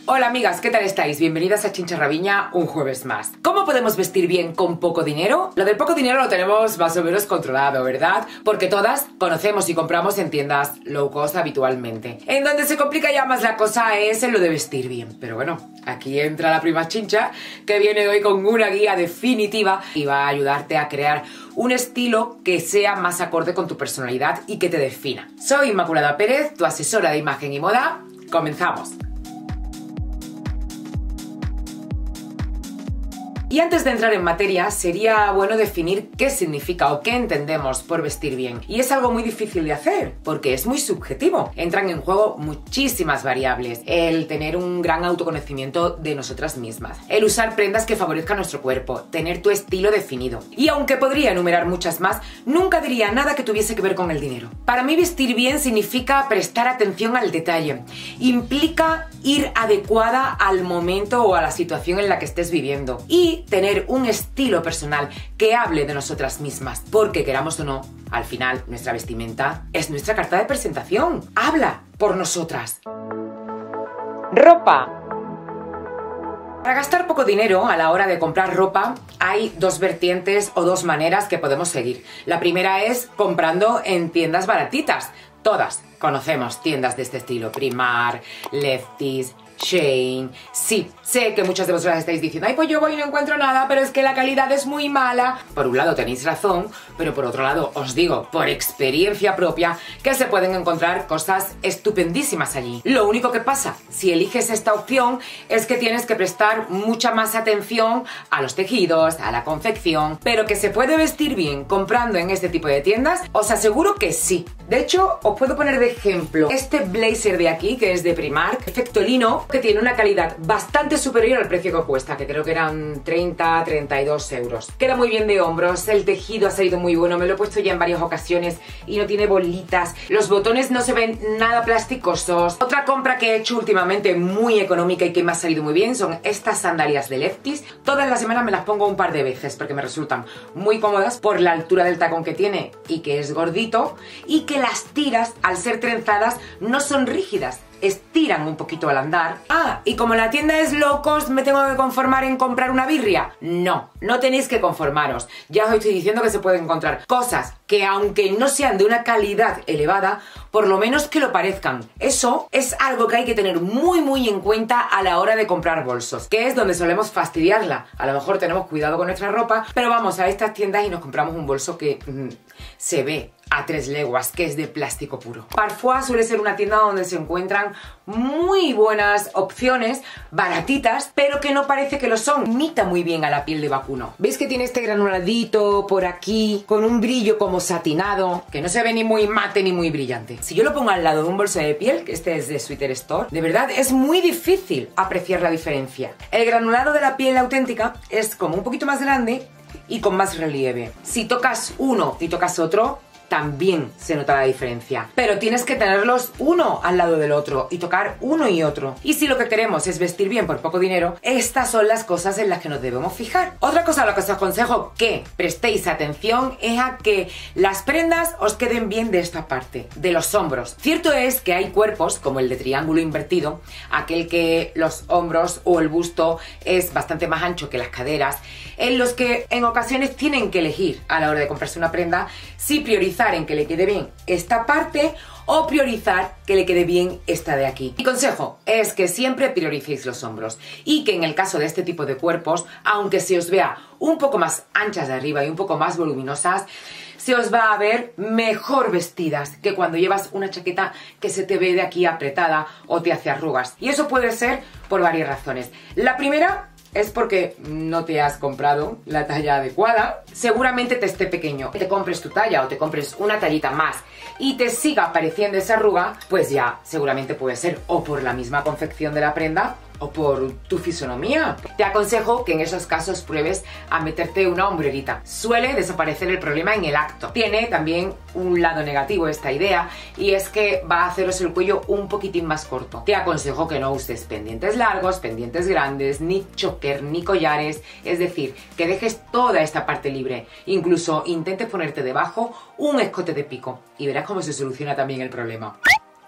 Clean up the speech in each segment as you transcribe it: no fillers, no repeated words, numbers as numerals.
Hola amigas, ¿qué tal estáis? Bienvenidas a Chincharraviña un jueves más. ¿Cómo podemos vestir bien con poco dinero? Lo del poco dinero lo tenemos más o menos controlado, ¿verdad? Porque todas conocemos y compramos en tiendas low cost habitualmente. En donde se complica ya más la cosa es en lo de vestir bien. Pero bueno, aquí entra la prima Chincha, que viene hoy con una guía definitiva y va a ayudarte a crear un estilo que sea más acorde con tu personalidad y que te defina. Soy Inmaculada Pérez, tu asesora de imagen y moda. ¡Comenzamos! Y antes de entrar en materia, sería bueno definir qué significa o qué entendemos por vestir bien. Y es algo muy difícil de hacer, porque es muy subjetivo. Entran en juego muchísimas variables. El tener un gran autoconocimiento de nosotras mismas. El usar prendas que favorezcan nuestro cuerpo. Tener tu estilo definido. Y aunque podría enumerar muchas más, nunca diría nada que tuviese que ver con el dinero. Para mí vestir bien significa prestar atención al detalle. Implica ir adecuada al momento o a la situación en la que estés viviendo. Y tener un estilo personal que hable de nosotras mismas, porque queramos o no, al final nuestra vestimenta es nuestra carta de presentación, habla por nosotras. Ropa. Para gastar poco dinero a la hora de comprar ropa hay dos vertientes o dos maneras que podemos seguir. La primera es comprando en tiendas baratitas. Todas conocemos tiendas de este estilo, Primark, Lefties, Shein. Sí, sé que muchas de vosotras estáis diciendo ay, pues yo voy y no encuentro nada, pero es que la calidad es muy mala. Por un lado tenéis razón, pero por otro lado os digo, por experiencia propia, que se pueden encontrar cosas estupendísimas allí. Lo único que pasa, si eliges esta opción, es que tienes que prestar mucha más atención a los tejidos, a la confección, pero que se puede vestir bien comprando en este tipo de tiendas, os aseguro que sí. De hecho, os puedo poner de ejemplo este blazer de aquí, que es de Primark, efecto lino, que tiene una calidad bastante superior al precio que cuesta, que creo que eran 30-32 euros. Queda muy bien de hombros, el tejido ha salido muy bueno, me lo he puesto ya en varias ocasiones y no tiene bolitas, los botones no se ven nada plasticosos. Otra compra que he hecho últimamente muy económica y que me ha salido muy bien son estas sandalias de Lefties. Todas las semanas me las pongo un par de veces porque me resultan muy cómodas por la altura del tacón que tiene y que es gordito, y que las tiras, al ser trenzadas, no son rígidas, estiran un poquito al andar. Ah, y como la tienda es low cost, ¿me tengo que conformar en comprar una birria? No, no tenéis que conformaros. Ya os estoy diciendo que se pueden encontrar cosas que, aunque no sean de una calidad elevada, por lo menos que lo parezcan. Eso es algo que hay que tener muy en cuenta a la hora de comprar bolsos, que es donde solemos fastidiarla. A lo mejor tenemos cuidado con nuestra ropa, pero vamos a estas tiendas y nos compramos un bolso que se ve a 3 leguas, que es de plástico puro. Parfois suele ser una tienda donde se encuentran muy buenas opciones, baratitas, pero que no parece que lo son. Imita muy bien a la piel de vacuno. ¿Veis que tiene este granuladito por aquí, con un brillo como satinado, que no se ve ni muy mate ni muy brillante? Si yo lo pongo al lado de un bolso de piel, que este es de Sweater Store, de verdad es muy difícil apreciar la diferencia. El granulado de la piel auténtica es como un poquito más grande y con más relieve. Si tocas uno y tocas otro, también se nota la diferencia, pero tienes que tenerlos uno al lado del otro y tocar uno y otro. Y si lo que queremos es vestir bien por poco dinero, estas son las cosas en las que nos debemos fijar. Otra cosa a lo que os aconsejo que prestéis atención es a que las prendas os queden bien de esta parte, de los hombros. Cierto es que hay cuerpos, como el de triángulo invertido, aquel que los hombros o el busto es bastante más ancho que las caderas, en los que en ocasiones tienen que elegir a la hora de comprarse una prenda si priorizar en que le quede bien esta parte o priorizar que le quede bien esta de aquí. Mi consejo es que siempre prioricéis los hombros y que en el caso de este tipo de cuerpos, aunque se os vea un poco más anchas de arriba y un poco más voluminosas, se os va a ver mejor vestidas que cuando llevas una chaqueta que se te ve de aquí apretada o te hace arrugas. Y eso puede ser por varias razones. La primera es porque no te has comprado la talla adecuada. Seguramente te esté pequeño. Te compres tu talla o te compres una tallita más y te siga apareciendo esa arruga, pues ya seguramente puede ser o por la misma confección de la prenda o por tu fisonomía. Te aconsejo que en esos casos pruebes a meterte una hombrerita. Suele desaparecer el problema en el acto. Tiene también un lado negativo esta idea, y es que va a haceros el cuello un poquitín más corto. Te aconsejo que no uses pendientes largos, pendientes grandes, ni choker, ni collares, es decir, que dejes toda esta parte libre. Incluso intentes ponerte debajo un escote de pico y verás cómo se soluciona también el problema.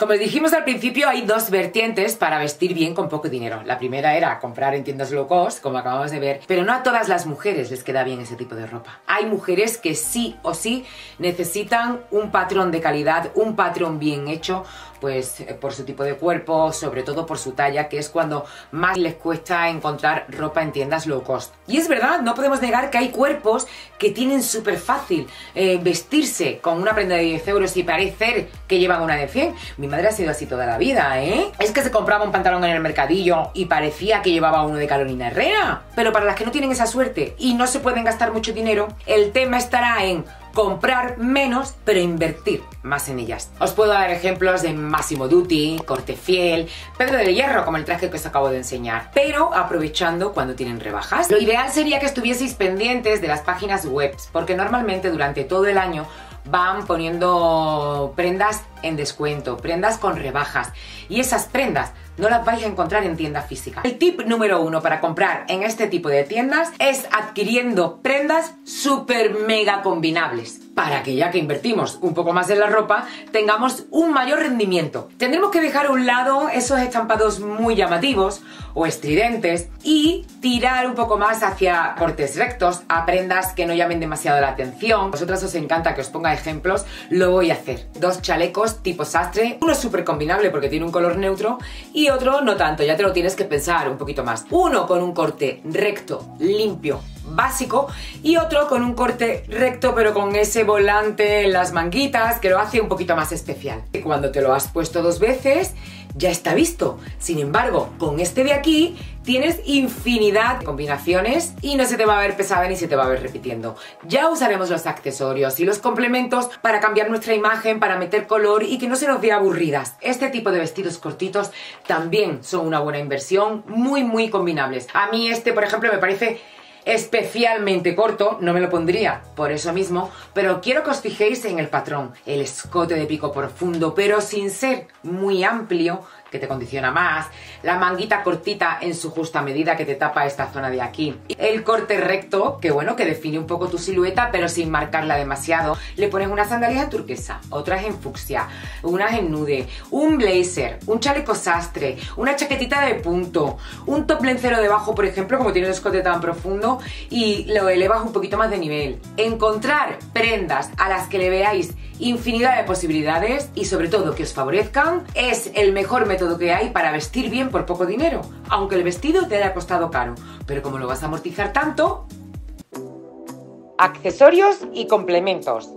Como dijimos al principio, hay dos vertientes para vestir bien con poco dinero. La primera era comprar en tiendas low cost, como acabamos de ver, pero no a todas las mujeres les queda bien ese tipo de ropa. Hay mujeres que sí o sí necesitan un patrón de calidad, un patrón bien hecho, pues por su tipo de cuerpo, sobre todo por su talla, que es cuando más les cuesta encontrar ropa en tiendas low cost. Y es verdad, no podemos negar que hay cuerpos que tienen súper fácil vestirse con una prenda de 10 euros y parecer que llevan una de 100. Mi madre ha sido así toda la vida, ¿eh? Es que se compraba un pantalón en el mercadillo y parecía que llevaba uno de Carolina Herrera. Pero para las que no tienen esa suerte y no se pueden gastar mucho dinero, el tema estará en comprar menos, pero invertir más en ellas. Os puedo dar ejemplos de Massimo Dutti, Corte Fiel, Pedro de Hierro, como el traje que os acabo de enseñar, pero aprovechando cuando tienen rebajas. Lo ideal sería que estuvieseis pendientes de las páginas web, porque normalmente durante todo el año van poniendo prendas en descuento, prendas con rebajas, y esas prendas no las vais a encontrar en tienda física. El tip número 1 para comprar en este tipo de tiendas es adquiriendo prendas súper mega combinables, para que ya que invertimos un poco más en la ropa, tengamos un mayor rendimiento. Tendremos que dejar a un lado esos estampados muy llamativos o estridentes y tirar un poco más hacia cortes rectos, a prendas que no llamen demasiado la atención. A vosotras os encanta que os ponga ejemplos, lo voy a hacer. Dos chalecos tipo sastre, uno es súper combinable porque tiene un color neutro y otro no tanto, ya te lo tienes que pensar un poquito más. Uno con un corte recto, limpio, básico, y otro con un corte recto pero con ese volante en las manguitas que lo hace un poquito más especial. Cuando te lo has puesto 2 veces ya está visto. Sin embargo, con este de aquí tienes infinidad de combinaciones y no se te va a ver pesada ni se te va a ver repitiendo. Ya usaremos los accesorios y los complementos para cambiar nuestra imagen, para meter color y que no se nos vea aburridas. Este tipo de vestidos cortitos también son una buena inversión, muy combinables. A mí este, por ejemplo, me parece especialmente corto, no me lo pondría por eso mismo, pero quiero que os fijéis en el patrón, el escote de pico profundo, pero sin ser muy amplio, que te condiciona más, la manguita cortita en su justa medida que te tapa esta zona de aquí, el corte recto, que bueno, que define un poco tu silueta, pero sin marcarla demasiado. Le pones unas sandalias en turquesa, otras en fucsia, unas en nude, un blazer, un chaleco sastre, una chaquetita de punto, un top lencero debajo, por ejemplo, como tiene un escote tan profundo, y lo elevas un poquito más de nivel. Encontrar prendas a las que le veáis infinidad de posibilidades y sobre todo que os favorezcan es el mejor método que hay para vestir bien por poco dinero, aunque el vestido te haya costado caro, pero como lo vas a amortizar tanto... Accesorios y complementos.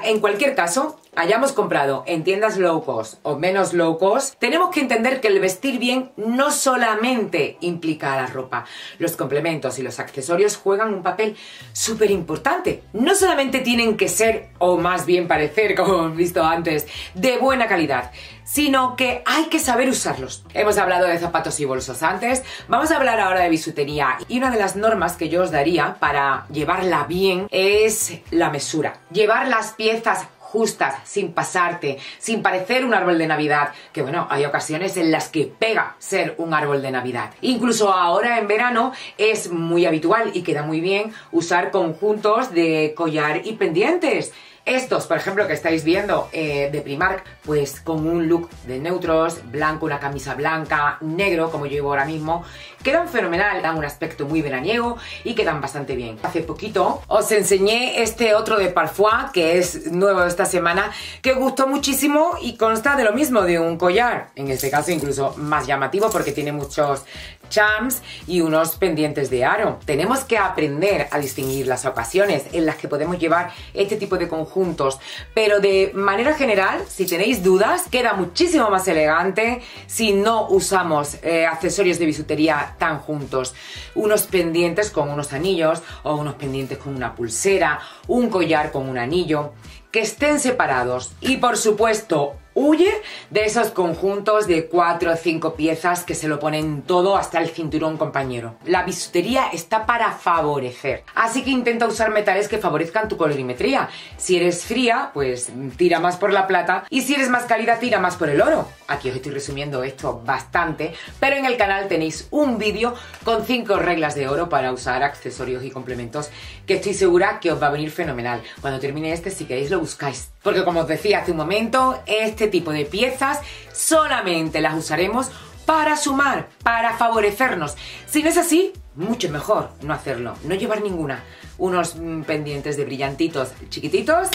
En cualquier caso, hayamos comprado en tiendas low cost o menos low cost, tenemos que entender que el vestir bien no solamente implica la ropa. Los complementos y los accesorios juegan un papel súper importante. No solamente tienen que ser, o más bien parecer, como hemos visto antes, de buena calidad, sino que hay que saber usarlos. Hemos hablado de zapatos y bolsos antes, vamos a hablar ahora de bisutería. Y una de las normas que yo os daría para llevarla bien es la mesura. Llevar las piezas justas, sin pasarte, sin parecer un árbol de Navidad, que bueno, hay ocasiones en las que pega ser un árbol de Navidad. Incluso ahora en verano es muy habitual y queda muy bien usar conjuntos de collar y pendientes. Estos, por ejemplo, que estáis viendo de Primark, pues con un look de neutros, blanco, una camisa blanca, negro, como yo llevo ahora mismo, quedan fenomenal, dan un aspecto muy veraniego y quedan bastante bien. Hace poquito os enseñé este otro de Parfois, que es nuevo esta semana, que gustó muchísimo y consta de lo mismo, de un collar, en este caso incluso más llamativo porque tiene muchos charms y unos pendientes de aro. Tenemos que aprender a distinguir las ocasiones en las que podemos llevar este tipo de conjuntos, pero de manera general, si tenéis dudas, queda muchísimo más elegante si no usamos accesorios de bisutería tan juntos. Unos pendientes con unos anillos o unos pendientes con una pulsera, un collar con un anillo, que estén separados. Y por supuesto, huye de esos conjuntos de 4 o 5 piezas que se lo ponen todo hasta el cinturón, compañero. La bisutería está para favorecer, así que intenta usar metales que favorezcan tu colorimetría. Si eres fría, pues tira más por la plata, y si eres más cálida, tira más por el oro. Aquí os estoy resumiendo esto bastante, pero en el canal tenéis un vídeo con 5 reglas de oro para usar accesorios y complementos que estoy segura que os va a venir fenomenal. Cuando termine este, si queréis lo buscáis, porque como os decía hace un momento, este tipo de piezas solamente las usaremos para sumar, para favorecernos. Si no es así, mucho mejor no hacerlo, no llevar ninguna. Unos pendientes de brillantitos chiquititos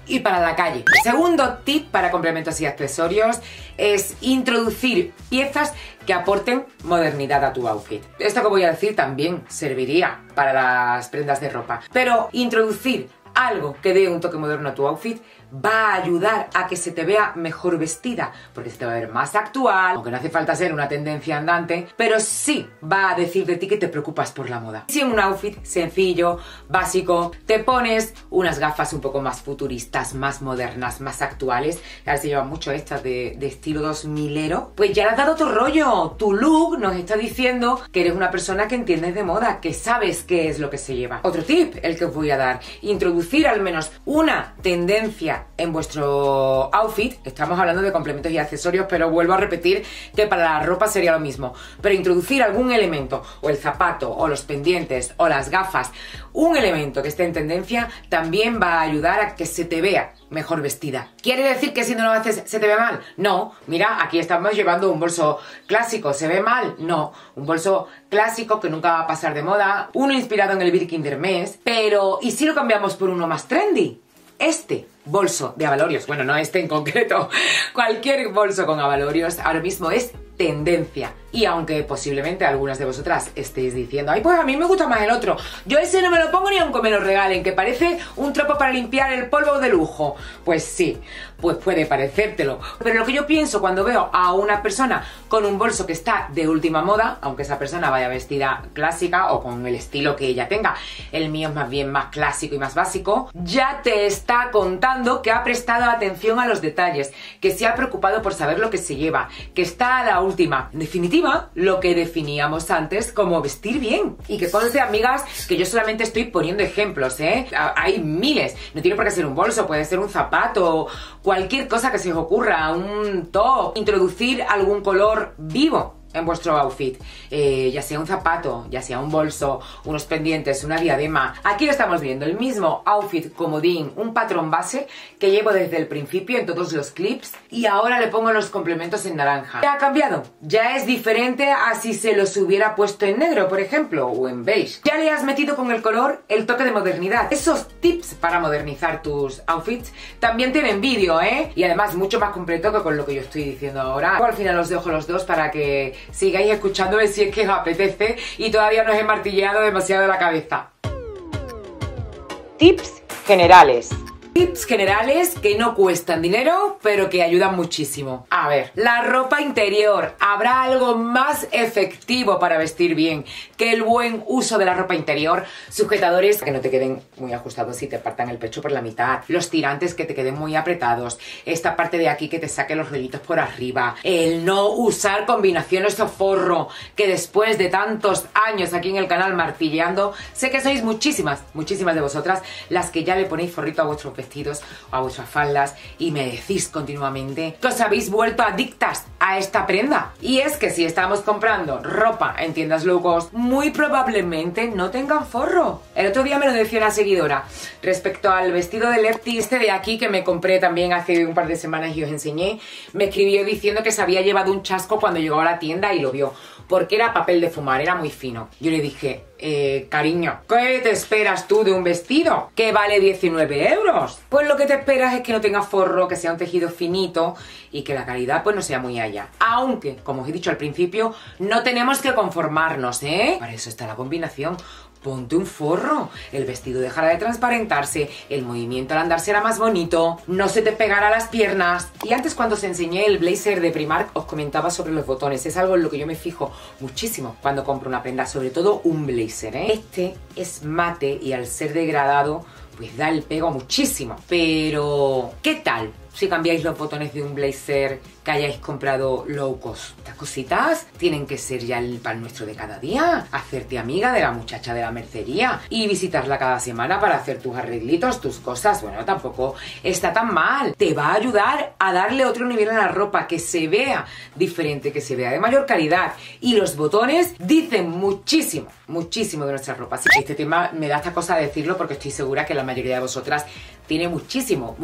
y para la calle. Segundo tip para complementos y accesorios es introducir piezas que aporten modernidad a tu outfit. Esto que voy a decir también serviría para las prendas de ropa, pero introducir algo que dé un toque moderno a tu outfit va a ayudar a que se te vea mejor vestida, porque se te va a ver más actual, aunque no hace falta ser una tendencia andante, pero sí va a decir de ti que te preocupas por la moda. Si en un outfit sencillo, básico, te pones unas gafas un poco más futuristas, más modernas, más actuales, que ahora se llevan mucho estas de estilo 2000ero, pues ya le has dado otro rollo. Tu look nos está diciendo que eres una persona que entiendes de moda, que sabes qué es lo que se lleva. Otro tip, el que os voy a dar, introducir al menos una tendencia en vuestro outfit. Estamos hablando de complementos y accesorios, pero vuelvo a repetir que para la ropa sería lo mismo, pero introducir algún elemento, o el zapato, o los pendientes, o las gafas, un elemento que esté en tendencia, también va a ayudar a que se te vea mejor vestida. ¿Quiere decir que si no lo haces se te ve mal? No, mira, aquí estamos llevando un bolso clásico, ¿se ve mal? No, un bolso clásico que nunca va a pasar de moda, uno inspirado en el Birkin de Hermès, pero ¿y si lo cambiamos por uno más trendy? Este bolso de abalorios, bueno, no este en concreto, cualquier bolso con abalorios ahora mismo es tendencia. Y aunque posiblemente algunas de vosotras estéis diciendo, ay, pues a mí me gusta más el otro, yo ese no me lo pongo ni aunque me lo regalen, que parece un trapo para limpiar el polvo de lujo. Pues sí, pues puede parecértelo, pero lo que yo pienso cuando veo a una persona con un bolso que está de última moda, aunque esa persona vaya vestida clásica o con el estilo que ella tenga, el mío es más bien más clásico y más básico, ya te está contando que ha prestado atención a los detalles, que se ha preocupado por saber lo que se lleva, que está a la última. En definitiva, lo que definíamos antes como vestir bien. Y que conste, amigas, que yo solamente estoy poniendo ejemplos, ¿eh? Hay miles. No tiene por qué ser un bolso, puede ser un zapato, cualquier cosa que se os ocurra, un top, introducir algún color vivo en vuestro outfit, ya sea un zapato, ya sea un bolso, unos pendientes, una diadema. Aquí lo estamos viendo, el mismo outfit comodín, un patrón base que llevo desde el principio en todos los clips, y ahora le pongo los complementos en naranja. ¿Ya ha cambiado? Ya es diferente a si se los hubiera puesto en negro, por ejemplo, o en beige. Ya le has metido con el color el toque de modernidad. Esos tips para modernizar tus outfits también tienen vídeo, ¿eh? Y además mucho más completo que con lo que yo estoy diciendo ahora. Al final os dejo los dos para que sigáis escuchándome si es que os apetece y todavía no os he martilleado demasiado la cabeza. Tips generales. Tips generales que no cuestan dinero, pero que ayudan muchísimo. A ver, la ropa interior. ¿Habrá algo más efectivo para vestir bien que el buen uso de la ropa interior? Sujetadores que no te queden muy ajustados y te partan el pecho por la mitad. Los tirantes que te queden muy apretados. Esta parte de aquí que te saque los rollitos por arriba. El no usar combinaciones o forro, que después de tantos años aquí en el canal martilleando, sé que sois muchísimas de vosotras las que ya le ponéis forrito a vuestros vestidos, a vuestras faldas, y me decís continuamente que os habéis vuelto adictas a esta prenda. Y es que si estamos comprando ropa en tiendas low cost, muy probablemente no tengan forro. El otro día me lo decía una seguidora respecto al vestido de Lefty, este de aquí que me compré también hace un par de semanas y os enseñé. Me escribió diciendo que se había llevado un chasco cuando llegó a la tienda y lo vio, porque era papel de fumar, era muy fino. Yo le dije, cariño, ¿qué te esperas tú de un vestido que vale 19 euros? Pues lo que te esperas es que no tenga forro, que sea un tejido finito y que la calidad pues no sea muy allá. Aunque, como os he dicho al principio, no tenemos que conformarnos, ¿eh? Para eso está la combinación. Ponte un forro, el vestido dejará de transparentarse, el movimiento al andar será más bonito, no se te pegará las piernas. Y antes, cuando os enseñé el blazer de Primark, os comentaba sobre los botones. Es algo en lo que yo me fijo muchísimo cuando compro una prenda, sobre todo un blazer, ¿eh? Este es mate y al ser degradado pues da el pego muchísimo. Pero, ¿qué tal si cambiáis los botones de un blazer que hayáis comprado low cost? Estas cositas tienen que ser ya el pan nuestro de cada día. Hacerte amiga de la muchacha de la mercería y visitarla cada semana para hacer tus arreglitos, tus cosas. Bueno, tampoco está tan mal. Te va a ayudar a darle otro nivel a la ropa, que se vea diferente, que se vea de mayor calidad. Y los botones dicen muchísimo de nuestra ropa. Así que este tema me da esta cosa de decirlo porque estoy segura que la mayoría de vosotras tiene muchísimo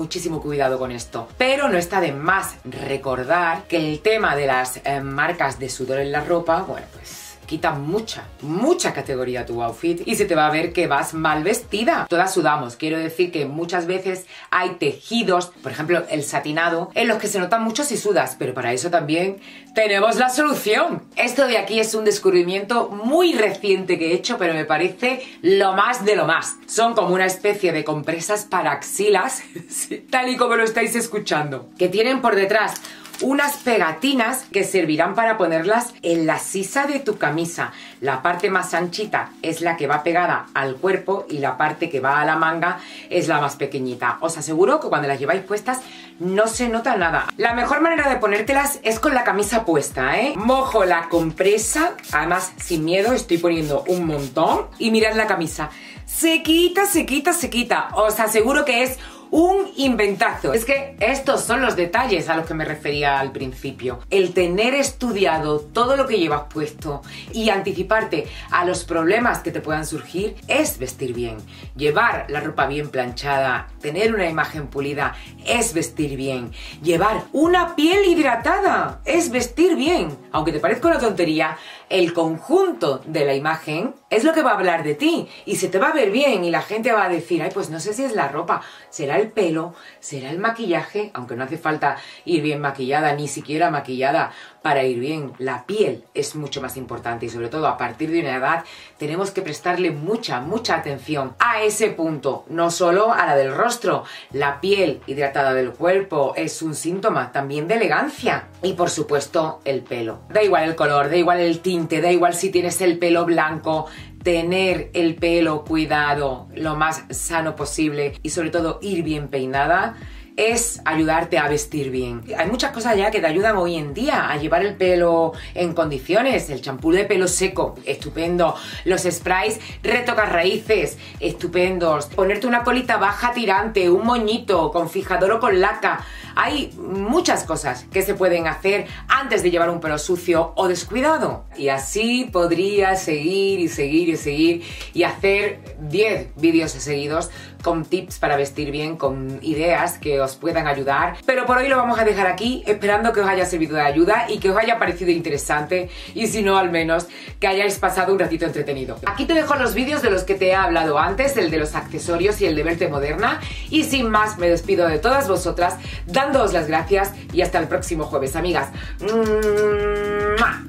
cuidado con esto. Pero no está de más recordar que el tema de las marcas de sudor en la ropa, bueno, pues quita mucha categoría a tu outfit y se te va a ver que vas mal vestida. Todas sudamos, quiero decir que muchas veces hay tejidos, por ejemplo el satinado, en los que se nota mucho si sudas, pero para eso también tenemos la solución. Esto de aquí es un descubrimiento muy reciente que he hecho, pero me parece lo más de lo más. Son como una especie de compresas para axilas, tal y como lo estáis escuchando, que tienen por detrás unas pegatinas que servirán para ponerlas en la sisa de tu camisa. La parte más anchita es la que va pegada al cuerpo y la parte que va a la manga es la más pequeñita. Os aseguro que cuando las lleváis puestas no se nota nada. La mejor manera de ponértelas es con la camisa puesta, ¿eh? Mojo la compresa, además sin miedo estoy poniendo un montón y mirad la camisa. Se quita, se quita, se quita. Os aseguro que es un inventazo. Es que estos son los detalles a los que me refería al principio. El tener estudiado todo lo que llevas puesto y anticiparte a los problemas que te puedan surgir es vestir bien. Llevar la ropa bien planchada, tener una imagen pulida es vestir bien. Llevar una piel hidratada es vestir bien. Aunque te parezca una tontería, el conjunto de la imagen es lo que va a hablar de ti y se te va a ver bien y la gente va a decir, ay, pues no sé si es la ropa, será el pelo, será el maquillaje, aunque no hace falta ir bien maquillada, ni siquiera maquillada para ir bien. La piel es mucho más importante y sobre todo a partir de una edad tenemos que prestarle mucha atención a ese punto, no solo a la del rostro. La piel hidratada del cuerpo es un síntoma también de elegancia y por supuesto el pelo. Da igual el color, da igual el tinte, da igual si tienes el pelo blanco. Tener el pelo cuidado lo más sano posible y sobre todo ir bien peinada es ayudarte a vestir bien. Hay muchas cosas ya que te ayudan hoy en día a llevar el pelo en condiciones. El champú de pelo seco, estupendo. Los sprays retocas raíces, estupendos. Ponerte una colita baja tirante, un moñito con fijador o con laca. Hay muchas cosas que se pueden hacer antes de llevar un pelo sucio o descuidado. Y así podría seguir y hacer 10 vídeos seguidos con tips para vestir bien, con ideas que os puedan ayudar. Pero por hoy lo vamos a dejar aquí, esperando que os haya servido de ayuda y que os haya parecido interesante y si no, al menos que hayáis pasado un ratito entretenido. Aquí te dejo los vídeos de los que te he hablado antes, el de los accesorios y el de verte moderna. Y sin más, me despido de todas vosotras, dándoos las gracias y hasta el próximo jueves, amigas. ¡Mua!